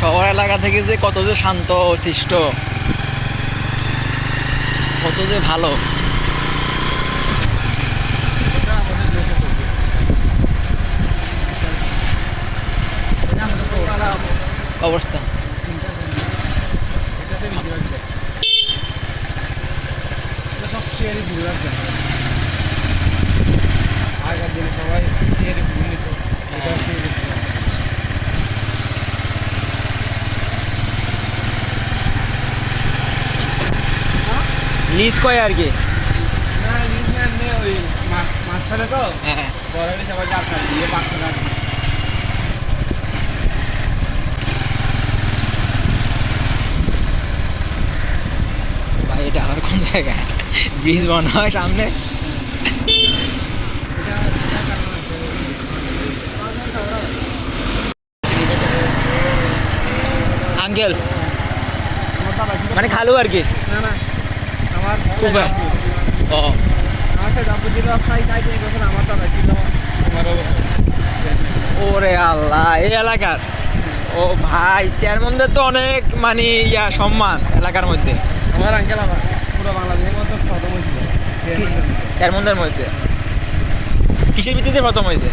শহর এলাকা থেকে যে কত যে শান্ত শিষ্ট, কত যে ভালো অবস্থা। আগের দিনে সবাই চেয়ারে ভুল নিত, লিজ কয় আর কি। না লিজ নেই, ওই মাছ ফেলে তো হ্যাঁ বড় হলে সবাই জাল ফেলে দিয়ে পাঁচশো টাকা। ভাই এটা আবার কোন জায়গায় ব্রিজ বানা হয় সামনে? আঙ্কেল মানে খালু আর কি? না না, আমার ফুফা। ও আমার সাথে জাম্পু দিল প্রায় 3 বছর, আমার দাদা ছিল আমারও। ওরে আল্লাহ, এই এলাকার ও ভাই চেয়ারম্যানদের তো অনেক মানে সম্মান এলাকার মধ্যে। আমার আঙ্কেল আমার পুরো বাংলাদেশের মধ্যে প্রথম হয়েছিল চেয়ারম্যানদের মধ্যে। কিসের ভিত্তিতে প্রথম হয়েছে?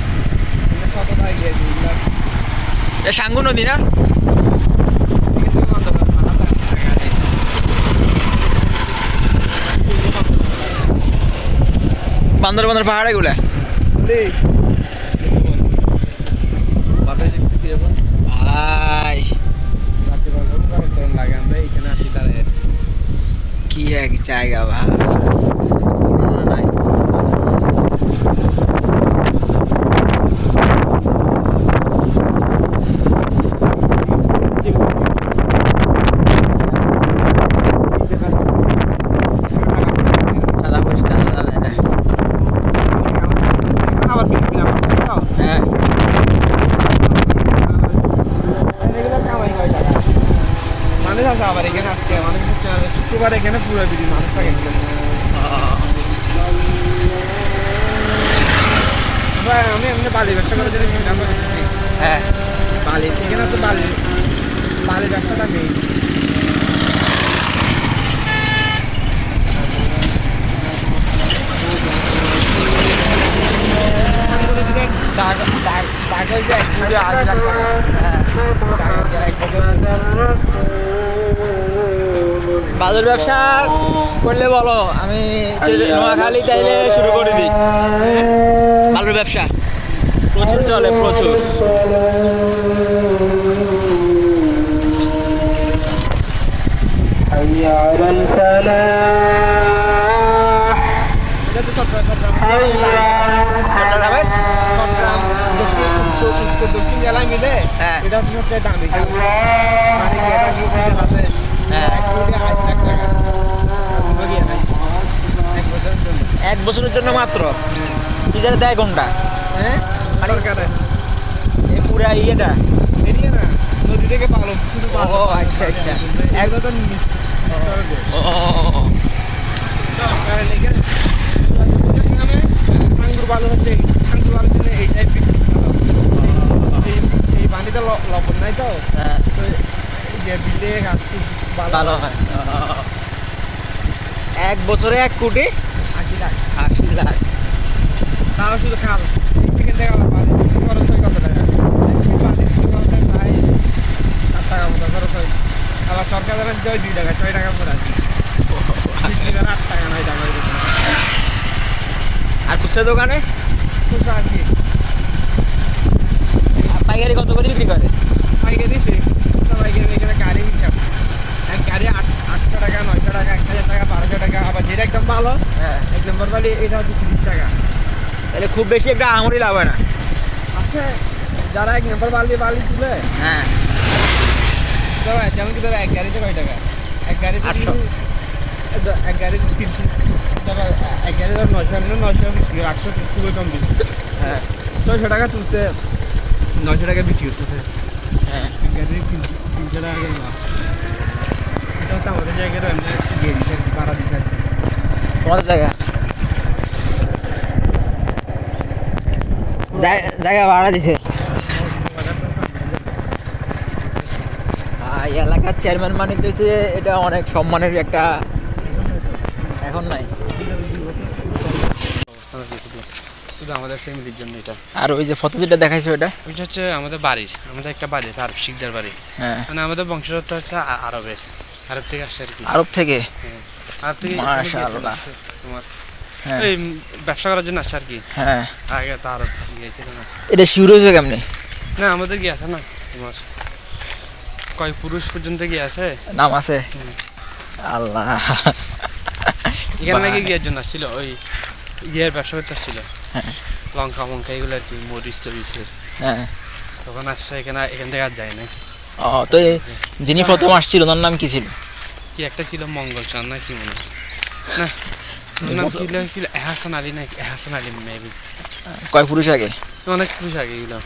শতটায় গিয়েছি সাঙ্গু নদী না? বান্দরবানের পাহাড়ে গুলা ভাই লাগে, আমরা এখানে আসি তাহলে কি এক জায়গা ভাই। নাই সাদা পরিষ্কার না। আবার ফিরছিলাম হ্যাঁ মানুষ আছে আবার এখানে আজকে মানুষ শুক্রবার এখানে পুরো বিধি মানুষ থাকে। আমি এমনি বালি ব্যবসা করার জন্য চিন্তা করতেছি। হ্যাঁ বালি এখানে হচ্ছে বালি বালি ব্যবসাটা মেইন। বালুর ব্যবসা করলে বলো, আমি নোয়াখালী তাইলে শুরু করে দিই। বালুর ব্যবসা প্রচুর চলে, প্রচুর। দক্ষিণ জেলায় মিলে হ্যাঁ এটা হচ্ছে সবচেয়ে দামি চাল। মানে কি এটা কি আছে? হ্যাঁ 1,80,00,000 টাকা। কোনো গিয়ে নাই 1 বছরের জন্য। 1 বছরের জন্য মাত্র ইজারা দেয় কোনটা? হ্যাঁ সরকারে এই পুরা ইয়েটা এরিয়া না, নদী থেকে পালন শুধু ও আচ্ছা আচ্ছা। এগুলো তো ও আঙ্গুর ভালো হচ্ছে, আঙ্গুর ভালো জন্য এই টাইপ এই পানিতে লবণ নাই তো, হ্যাঁ তো বিলে গাছ ভালো হয়। 1 বছরে 1 কোটি 80 লাখ। 80 লাখ। তাও শুধু খাল এখান থেকে আবার পানি খরচ হয় কত টাকা? পানি খরচ হয় প্রায় 8 টাকা মতো খরচ হয়। আবার সরকার দ্বারা দেয় 2 টাকা 6 টাকা করে আছে, 8 টাকা 9 টাকা। আর খুচরা দোকানে খুচরা আর কি পাইকারি কত করে বিক্রি করে? পাইকারি সে পাইকারি এখানে গাড়ি হিসাব, এক গাড়ি 800 টাকা 900 টাকা 1000 টাকা 1200 টাকা। আবার যেটা একদম ভালো হ্যাঁ 1 নম্বর বালি এটা হচ্ছে 30 টাকা। তাহলে খুব বেশি একটা আঙুরই লাভ হয় না। আছে যারা 1 নম্বর বালি তুলে, হ্যাঁ যেমন কি ধরো এক গাড়িতে কয় টাকা? এক গাড়িতে 800। এক গাড়িতে 300, তারপর এক গাড়ি ধর 900 বিক্রি, 800 খুবই কম বিক্রি। হ্যাঁ 600 টাকা তুলতে 900 টাকা বিক্রি করতেছে। হ্যাঁ এক গাড়ি 300 টাকা করে লাভ। এটা হচ্ছে আমাদের জায়গায় এমনি দিয়ে দিচ্ছে, ভাড়া দিচ্ছে। তোমার জায়গা জায়গা ভাড়া দিছে। এলাকার চেয়ারম্যান মানে তো হচ্ছে এটা অনেক সম্মানের একটা, এখন নাই। শুধু আমাদের ফ্যামিলির জন্য এটা। আর ওই যে ফটো যেটা দেখাইছে ওটা, ওইটা হচ্ছে আমাদের বাড়ির, আমাদের একটা বাড়ি আছে আরব শিখদের বাড়ি। হ্যাঁ মানে আমাদের বংশগত হচ্ছে আরবের, আরব থেকে আসছে আর কি। আরব থেকে, হ্যাঁ, আরব থেকে মাশাআল্লাহ। তোমার হ্যাঁ এই ব্যবসা করার জন্য আসছে আর কি। হ্যাঁ। আগে তো আরব গিয়েছিল না। এটা শিউর হয়েছে কেমনি? না আমাদের গিয়ে আছে না তোমার, কয় পুরুষ পর্যন্ত গিয়ে আছে, নাম আছে? হুম। আল্লাহ, এখানে নাকি গিয়ার জন্য আসছিল, ওই গিয়ার ব্যবসা করতে আসছিল। হ্যাঁ লঙ্কা মঙ্কা এগুলো আর কি, মরিচ টরিচের। হ্যাঁ। তখন আসছে এখানে, এখান থেকে আর যায় না। ও তো যিনি প্রথম আসছিল ওনার নাম কি ছিল? কি একটা ছিল মঙ্গল চাঁদ না কি মনে হয়। না ওর নাম ছিল এহসান আলী নাকি, এহসান আলী মেবি। কয় পুরুষ আগে? অনেক খুশি আগে এগুলো।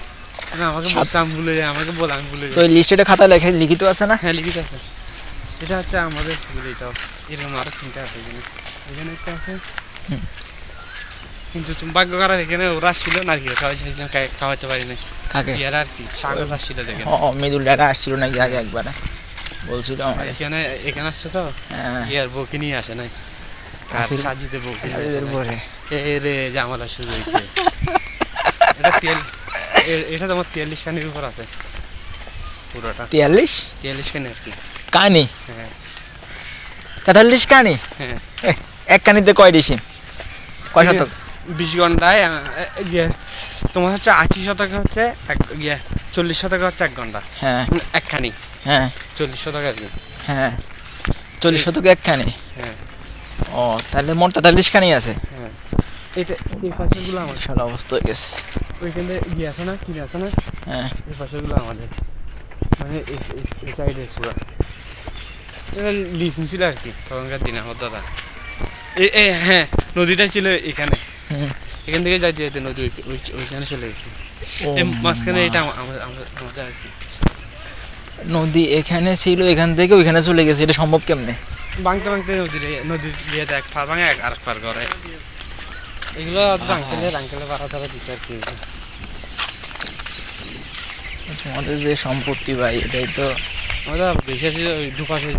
না আমাকে সাত- বলতে আমি ভুলে যাই, আমাকে বল আমি ভুলে তো যাই। এই লিস্টে খাতা লেখা লিখিত আছে না? হ্যাঁ লিখিত আছে। এটা হচ্ছে আমাদের এটাও এরকম আরো চিন্তা আছে এখানে, এখানে একটা আছে। হুম। কিন্তু ভাগ্য করার এখানে ওরা ছিল নারকেল খাওয়াতে পারি না। কাকে? ইয়ার আর কি সাগর আসছিল দেখেন। ও মৃদুল ডাটা আসছিল নাকি আগে একবার, বলছিল আমাকে। এখানে এখানে আসছে তো হ্যাঁ ইয়ার বউকে নিয়ে আসে নাই, আর আখির- সাজিতে বউকে নিয়ে আসে এদের নাই। পরে এ রে জামালা শুরু হয়েছে। এটা তেল, এটা তোমার 43 খানির উপর আছে পুরোটা, 43 43 খানি আর কি। কানি, হ্যাঁ 43 কানি। হ্যাঁ। এক কানিতে কয় ডিসি, কয় শতক? 20 ঘন্টায় ইয়ে তোমার হচ্ছে 80 শতক হচ্ছে এক ইয়ে, 40 শতক হচ্ছে 1 ঘন্টা। হ্যাঁ একখানি হ্যাঁ 40 শতক আর কি। হ্যাঁ 40 শতক এক কানি। হ্যাঁ ও তাহলে মোট 43 কানি আছে। হ্যাঁ। এটা এই পাশেগুলো আমার, বিশাল অবস্থা হয়ে গেছে। ওইখানে ইয়ে আছে না, কিনে আছে না, হ্যাঁ এই পাশেগুলো আমাদের, মানে এই সাইডে পুরো এটা লিজ ছিল আর কি তখনকার দিনে আমার দাদা। হ্যাঁ নদীটা ছিল এখানে, হুম। এখান থেকে যাইতে যাইতে নদী ওইখানে চলে গেছে। ও এই মাঝখানে মা। এটা আমাদের আর কি। নদী এখানে ছিল, এখান থেকে ওইখানে চলে গেছে, এটা সম্ভব কেমনে? ভাঙতে ভাঙতে নদীর দিয়ে এক পার ভাঙে আর এক পার করে, এগুলো আঙ্কেলে বাড়া তারা দিচ্ছে আর কি। তোমাদের যে সম্পত্তি ভাই, এটাই তো। আমাদের বেশি আছে ওই দুপাশে,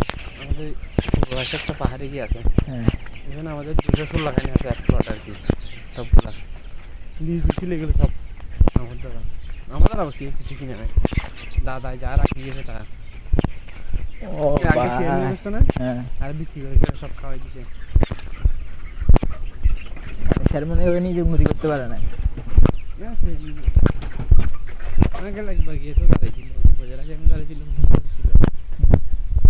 আমাদের দুপাশে একটা পাহাড়ে গিয়ে আছে, হ্যাঁ এখানে আমাদের 216 খানি আছে এক প্লট আর কি। সবগুলা লিজ দিচ্ছিল এগুলো সব আমাদের আবার কি কিছু কিনে নেয়, দাদা যা রাখি গেছে তারা ও আগে ভাই। শেয়ার নিয়ে বসতো না, হ্যাঁ আর বিক্রি করে সব খাওয়াই দিছে। চেয়ারম্যান এভাবে নিজে উন্নতি করতে পারে না। আগে একবার গিয়েছে দাঁড়িয়েছিল, উপজেলা চেয়ারম্যান দাঁড়িয়েছিল, ছিল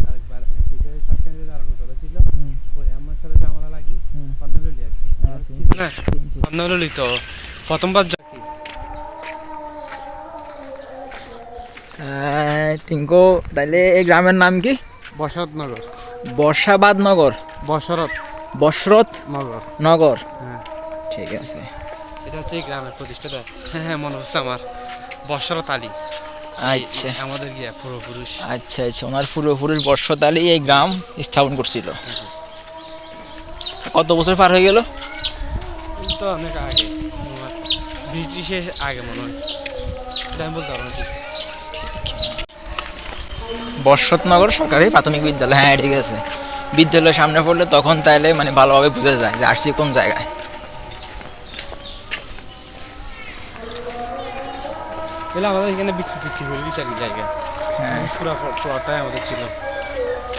আরেকবার পিছিয়ে সরকারে দাঁড়ানো কথা ছিল, হুম, পরে আমার সাথে জামালা লাগি হুম। কর্ণললি আর কি। হ্যাঁ, ছিল না চিনছি। কর্ণললি তো প্রথমবার টিঙ্কো, তাইলে এই গ্রামের নাম কি? বসরত নগর, বর্ষাবাদ নগর, বসরত বসরত নগর। নগর। হ্যাঁ ঠিক আছে। এটা হচ্ছে এই গ্রামের প্রতিষ্ঠাতা। হ্যাঁ হ্যাঁ মনে হচ্ছে আমার, বসরত আলী আচ্ছা আমাদের গিয়া পূর্বপুরুষ। আচ্ছা আচ্ছা, ওনার পূর্বপুরুষ বর্ষত আলী এই গ্রাম স্থাপন করছিল। কত বছর পার হয়ে গেল? তো অনেক আগে, তোমার ব্রিটিশের আগে মনে হয়, এটা আমি বলতে পারবো না ঠিক। বর্ষতনগর সরকারি প্রাথমিক বিদ্যালয়, হ্যাঁ ঠিক আছে। বিদ্যালয়ের সামনে পড়লে তখন তাইলে মানে ভালোভাবে বোঝা যায় যে আসছি কোন জায়গায়। তাহলে আমাদের এখানে বিক্রি করে দিচ্ছে আর কি জায়গা। হ্যাঁ পুরো প্লটটাই আমাদের ছিল,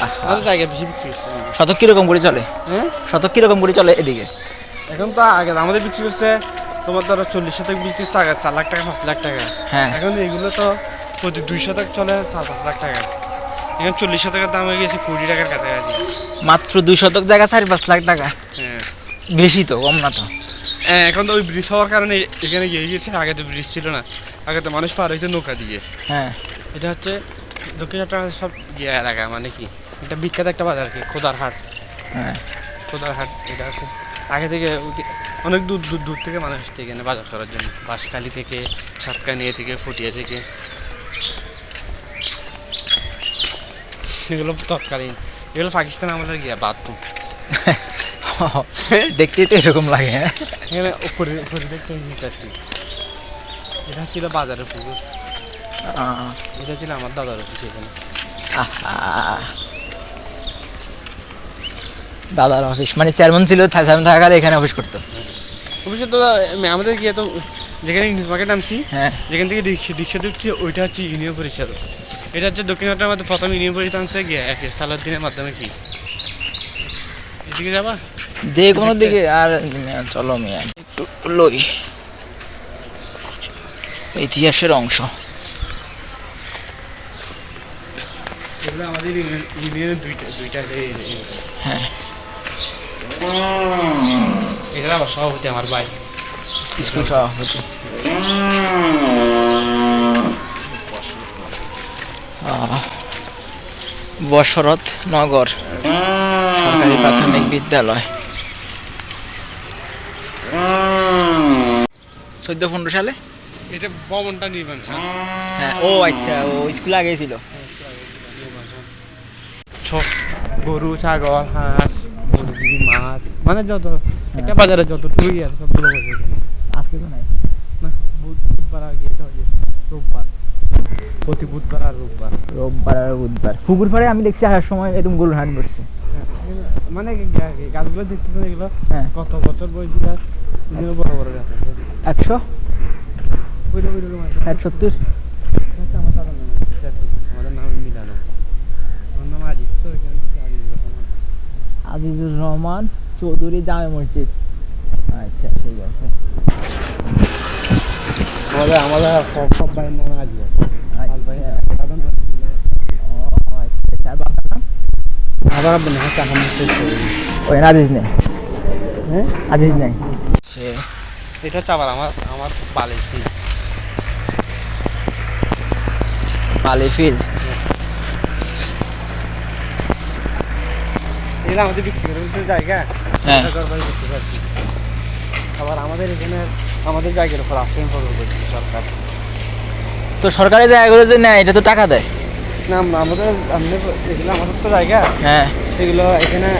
আহা। আমাদের জায়গা বেশি বিক্রি হচ্ছে। শতক কিরকম করে চলে? হ্যাঁ শতক কিরকম করে চলে এদিকে? এখন তো আগে আমাদের বিক্রি করছে তোমার ধরো 40 শতক বিক্রি হচ্ছে আগে 4 লাখ টাকা 5 লাখ টাকা। হ্যাঁ এখন এগুলো তো প্রতি 2 শতক চলে 4-5 লাখ টাকা। এখন 40 শতকের দাম হয়ে গেছে 20 টাকার কাছাকাছি। মাত্র 2 শতক জায়গা 4-5 লাখ টাকা, হ্যাঁ বেশি তো, কম না তো। এখন তো ওই ব্রিজ হওয়ার কারণে এখানে গিয়ে গেছে, আগে তো ব্রিজ ছিল না, আগে তো মানুষ পার হইতো নৌকা দিয়ে। হ্যাঁ এটা হচ্ছে দক্ষিণ চট্টগ্রামের সব গিয়ে এলাকা, মানে কি এটা বিখ্যাত একটা বাজার কি খোদার হাট। হ্যাঁ খোদার হাট এটা খুব আগে থেকে অনেক দূর থেকে মানুষ আসছে এখানে বাজার করার জন্য, বাঁশখালী থেকে, সাতকানিয়া থেকে, ফুটিয়া থেকে। এগুলো তৎকালীন, এগুলো পাকিস্তান আমলের গিয়া বাথরুম। দেখতেই তো এরকম লাগে। হ্যাঁ এখানে উপরে উপরে দেখতে নিতে আর কি। এটা ছিল বাজারের পুকুর, এটা ছিল আমার দাদার অফিস এখানে। দাদার অফিস মানে চেয়ারম্যান ছিল, চেয়ারম্যান থাকাকালে এখানে অফিস করতো। অবশ্যই তো আমাদের গিয়ে তো যেখানে ইংলিশ মার্কেট নামছি, হ্যাঁ যেখান থেকে রিক্সা ঢুকছি ওইটা হচ্ছে ইউনিয়ন পরিষদ। এটা হচ্ছে দক্ষিণহাটের মধ্যে প্রথম ইউনিয়ন পরিষদ আনছে গিয়ে সালাউদ্দিনের মাধ্যমে। কি এদিকে যাবা? যে কোনো দিকে আর চলো মিয়া একটু লই, ইতিহাসের অংশ। এগুলো আমাদের ইউনিয়নের দুইটা হ্যাঁ এটা আবার সভাপতি আমার ভাই, স্কুল সভাপতি। বশরত নগর সরকারি প্রাথমিক বিদ্যালয় 14-15 সালে। এটা ভবনটা নির্মাণ। হ্যাঁ ও আচ্ছা, ও স্কুল আগেই ছিল। গরু, ছাগল, হাঁস, মুরগি, মাছ, মানে যত একটা বাজারে যত টুই আছে সবগুলো বসে এখানে। আজকে তো নাই না, বুধবার আর গিয়েছে রোববার, প্রতি বুধবার আর রোববার। রোববার আর বুধবার। পুকুর পাড়ে আমি দেখছি আসার সময় এরকম গরুর হাট বসছে। মানে গাছগুলো দেখতে এগুলো হ্যাঁ কত বছর বয়স গাছ, এগুলো বড় বড় গাছ আছে। 100 ওইটা ওইরকম আছে। 70 আমার দাদার নাম আমাদের নাম মিলানো। আমার নাম আজিজ, তো এখানে আজিজুর রহমান। আজিজুর রহমান চৌধুরী, জামে মসজিদ। আচ্ছা ঠিক আছে। আমাদের সব ভাইয়ের নাম আজিজ। আচ্ছা চার বাবার নাম আবার আপনি হাসা ওই আজিজ নেই। হ্যাঁ আজিজ নেই। এটা হচ্ছে আবার আমার পালিয়েছি পালি ফিল্ড। এটা আমাদের বিক্রি করে জায়গা। হ্যাঁ আবার আমাদের এখানে আমাদের জায়গার উপর আসেন করছে সরকার। তো সরকারি জায়গাগুলো যে নেয় এটা তো টাকা দেয় না, আমাদের এগুলো আমাদের তো জায়গা। হ্যাঁ সেগুলো এখানে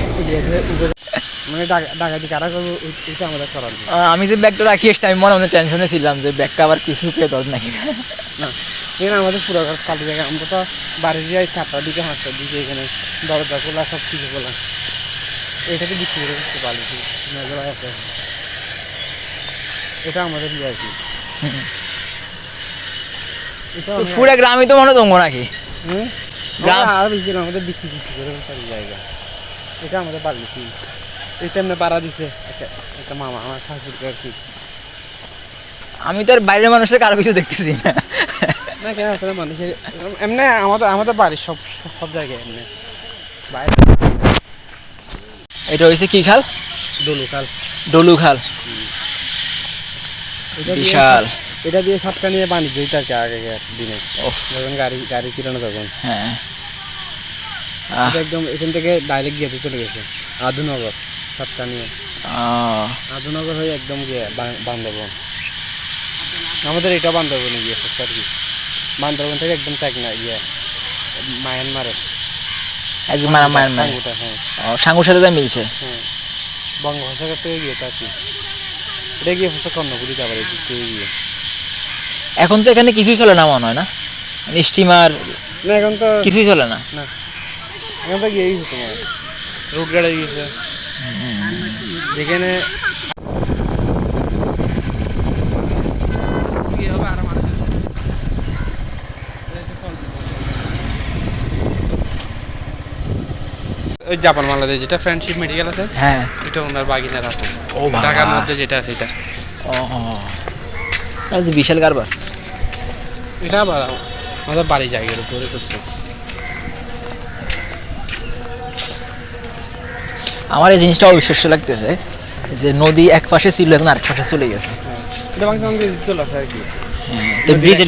মানে ডাকাতি কারা করবো ওইটা আমাদের করার। আমি যে ব্যাগটা রাখি এসছি আমি মনে মনে টেনশনে ছিলাম যে ব্যাগটা আবার কিছু পেয়ে দর নাকি। না, এখানে আমাদের পুরো ঘর খালি জায়গা। আমরা তো বাড়ি যাই 4টার দিকে 5টার দিকে, এখানে দরজা খোলা সব কিছু খোলা। এটাকে বিক্রি করে দিতে পারি। এটা আমাদের ইয়ে আর কি। পুরো গ্রামই তো মনে দঙ্গ নাকি? গ্রাম আর বেশি না, আমাদের বিক্রি করে পারি জায়গা। এটা আমাদের বাড়ি। এটা এমনি পাড়া দিচ্ছে একটা মামা আমার শাশুড়ি আর কি। আমি তো আর বাইরের মানুষের কারো কিছু দেখতেছি না। না কেন আসলে মানুষের এমনি আমাদের বাড়ির সব জায়গায় এমনি বাইরে। এটা হয়েছে কি খাল? দোলু খাল। ডলু খাল বিশাল। এটা দিয়ে সাতটা নিয়ে বাণিজ্য হইতে আর কি আগেকার দিনে, যখন গাড়ি ছিল না তখন। হ্যাঁ এটা একদম এখান থেকে ডাইরেক্ট গিয়ে চলে গেছে আধুনগর। সাতটা নিয়ে আধুনগর হয়ে একদম গিয়ে বান্দরবন। আমাদের এটা বান্দরবনে গিয়েছে আর কি। বান্দরবন থেকে একদম টেকনা গিয়ে মায়ানমারে সাঙ্গুটা। হ্যাঁ সাঙ্গুর সাথে যা মিলছে। হ্যাঁ বঙ্গোপসাগর থেকে গিয়ে আর কি। এটা গিয়ে হচ্ছে কর্ণপুরীতে আবার এদিক থেকে গিয়ে। এখন তো এখানে কিছুই চলে না মনে হয় না, স্টিমার না এখন তো কিছুই চলে না। না এখন তো গিয়েই তোমার রোড গাড়ি গিয়েছে যেখানে ওই জাপান বাংলাদেশ যেটা ফ্রেন্ডশিপ মেডিকেল আছে, হ্যাঁ এটা ওনার বাগিনার আছে। ও বাবা, ঢাকার মধ্যে যেটা আছে এটা। তাহলে তো বিশাল কারবার। এটা আবার আমাদের বাড়ি জায়গার উপরে করছে। আমার এই জিনিসটা অবিশ্বাস্য লাগতেছে যে নদী এক পাশে ছিল এখন আরেক পাশে চলে গেছে। এটা বাংলাদেশ চলে আসে আর কি। তো ব্রিজ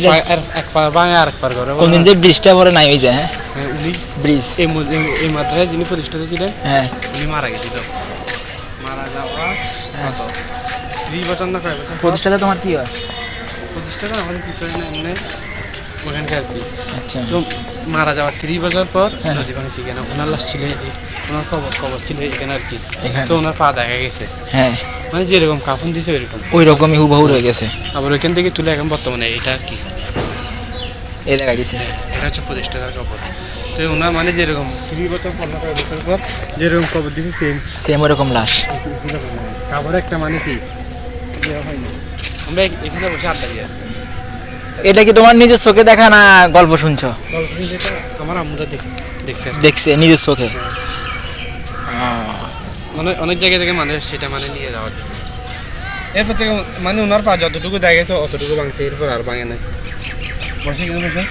এক পার বাঙে আরেক পার করে। কোনদিন যে ব্রিজটা পরে নাই ওই যে হ্যাঁ ব্রিজ এই মাত্রায় যিনি প্রতিষ্ঠাতা ছিলেন, হ্যাঁ উনি মারা গেছিল। মারা যাওয়া কত 3 বছর না কয় বছর প্রতিষ্ঠাতা তোমার কি হয়? প্রতিষ্ঠাতা আমাদের কিছু না এমনি ওখানকার আর কি। আচ্ছা তো মারা যাওয়ার 3 বছর পর হ্যাঁ। নদী ভাঙছে কেন, ওনার লাশ ছিল ওনার খবর ছিল এখানে আর কি। এখানে তো ওনার পা দেখা গেছে, হ্যাঁ মানে যেরকম কাফন দিছে ওইরকম ওই রকমই হুবহু হয়ে গেছে। আবার ওইখান থেকে তুলে এখন বর্তমানে এটা আর কি এই জায়গায় দিছে। এটা হচ্ছে 25 টাকার কাপড়। তো ওনার মানে যেরকম 3 বছর 15 বছর পর যেরকম কাপড় দিছে সেম ওরকম লাশ। কাপড় একটা মানে কি হয় না। আমরা এখানে বসে আড্ডা দিই। এটা কি তোমার নিজের চোখে দেখা না গল্প শুনছো? যেটা আমার আম্মুরা দেখছে দেখছে নিজের চোখে। অনেক জায়গা থেকে মানুষ সেটা মানে নিয়ে যাওয়ার জন্য। এরপর থেকে মানে ওনার পা যতটুকু দেখা গেছে অতটুকু ভাঙছে, এরপর আর ভাঙে নাই। বসে কিন্তু বসে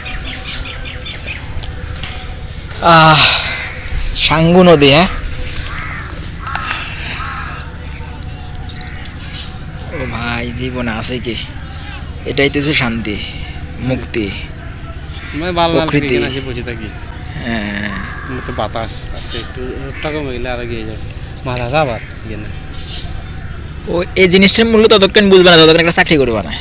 সাঙ্গু নদী, হ্যাঁ। ও ভাই, জীবনে আছে কি? এটাই তো হচ্ছে শান্তি, মুক্তি, মানে ভালো প্রকৃতি। লাগে এখানে বসে থাকি। হ্যাঁ, তো বাতাস আছে, একটু রোদটা কমে গেলে আর গিয়ে যাবে মাথা আবার গিয়ে না। ও এই জিনিসটার মূল্য ততক্ষণ বুঝবে না যতক্ষণ একটা চাকরি করবে না।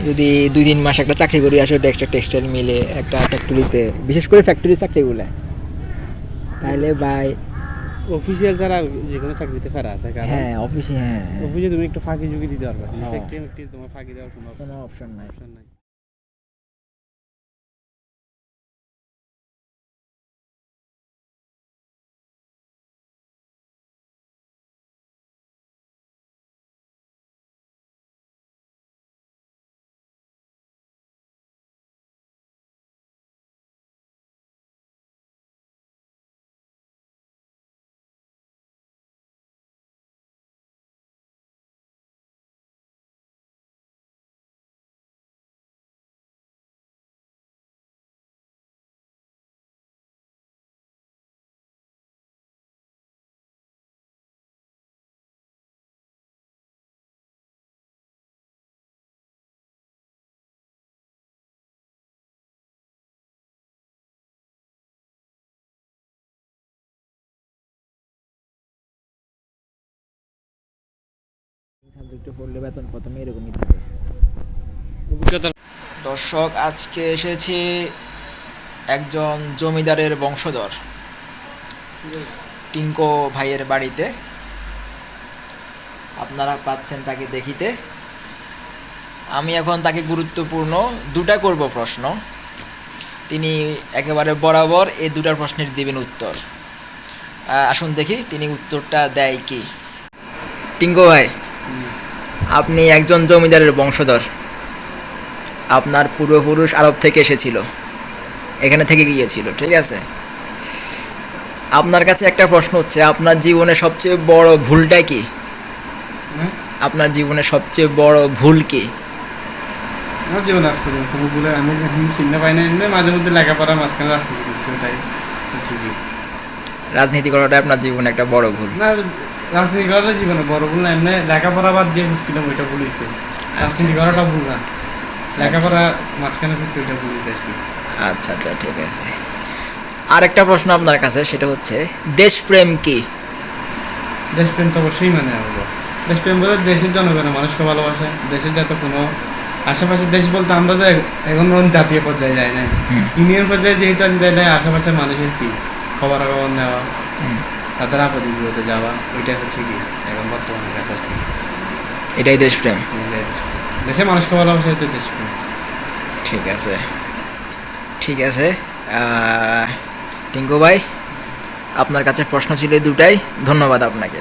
যদি 2-3 মাস একটা চাকরি করি আসলে টেক্সটাইল মিলে একটা ফ্যাক্টরিতে, বিশেষ করে ফ্যাক্টরি চাকরিগুলো, তাহলে ভাই অফিসিয়াল ছাড়া যে কোনো চাকরিতে ফেরা আছে, কারণ হ্যাঁ অফিসে, হ্যাঁ অফিসে তুমি একটু ফাঁকি ঝুঁকি দিতে পারবে, হ্যাঁ। ফ্যাক্টরি তোমার ফাঁকি দেওয়ার কোনো কোনো অপশন নাই। অপশন নাই। সাবজেক্টে পড়লে বেতন প্রথমে এরকমই থাকে। অভিজ্ঞতা দর্শক, আজকে এসেছি একজন জমিদারের বংশধর টিঙ্কো ভাইয়ের বাড়িতে। আপনারা পাচ্ছেন তাকে দেখিতে। আমি এখন তাকে গুরুত্বপূর্ণ দুটা করব প্রশ্ন, তিনি একেবারে বরাবর এই দুটার প্রশ্নের দিবেন উত্তর। আসুন দেখি তিনি উত্তরটা দেয় কি। টিঙ্কো ভাই, আপনি একজন জমিদারের বংশধর, আপনার পূর্বপুরুষ আরব থেকে এসেছিল, এখানে থেকে গিয়েছিল, ঠিক আছে? আপনার কাছে একটা প্রশ্ন হচ্ছে, আপনার জীবনে সবচেয়ে বড় ভুলটা কি? আপনার জীবনে সবচেয়ে বড় ভুল কি? আমার জীবনে আসতে কোনো বলে আমি এখন চিন্তা পাই না, এমনি মাঝে মধ্যে লেখাপড়া মাঝখানে রাজনীতি করছি, ওটাই হচ্ছে কি। রাজনীতি করাটা আপনার জীবনে একটা বড় ভুল? না, রাজনীতি করাটা জীবনে বড় ভুল না, এমনি লেখাপড়া বাদ দিয়ে খুঁজছিলাম, ওইটা ভুল হয়েছে। রাজনীতি করাটা ভুল না, লেখাপড়া মাঝখানে খুঁজছি, ওইটা ভুল হয়েছে আর কি। আচ্ছা আচ্ছা, ঠিক আছে। আরেকটা প্রশ্ন আপনার কাছে, সেটা হচ্ছে দেশপ্রেম কি? দেশপ্রেম তো অবশ্যই মানে আমরা দেশপ্রেম বলতে দেশের জনগণের মানুষকে ভালোবাসে, দেশের যাতে কোনো আশেপাশের দেশ বলতে আমরা তো এখন জাতীয় পর্যায়ে যাই না, ইউনিয়ন পর্যায়ে যেহেতু আছি, তাই আশেপাশের মানুষের কি খবর নেওয়া, তাদের আপদে বিপদে যাওয়া, ওইটাই হচ্ছে কি এখন বর্তমানে কাছে আর কি। এটাই দেশপ্রেম। দেশের মানুষকে ভালোবাসে তো দেশপ্রেম। ঠিক আছে, ঠিক আছে। টিঙ্কু ভাই, আপনার কাছে প্রশ্ন ছিল দুটাই। ধন্যবাদ আপনাকে।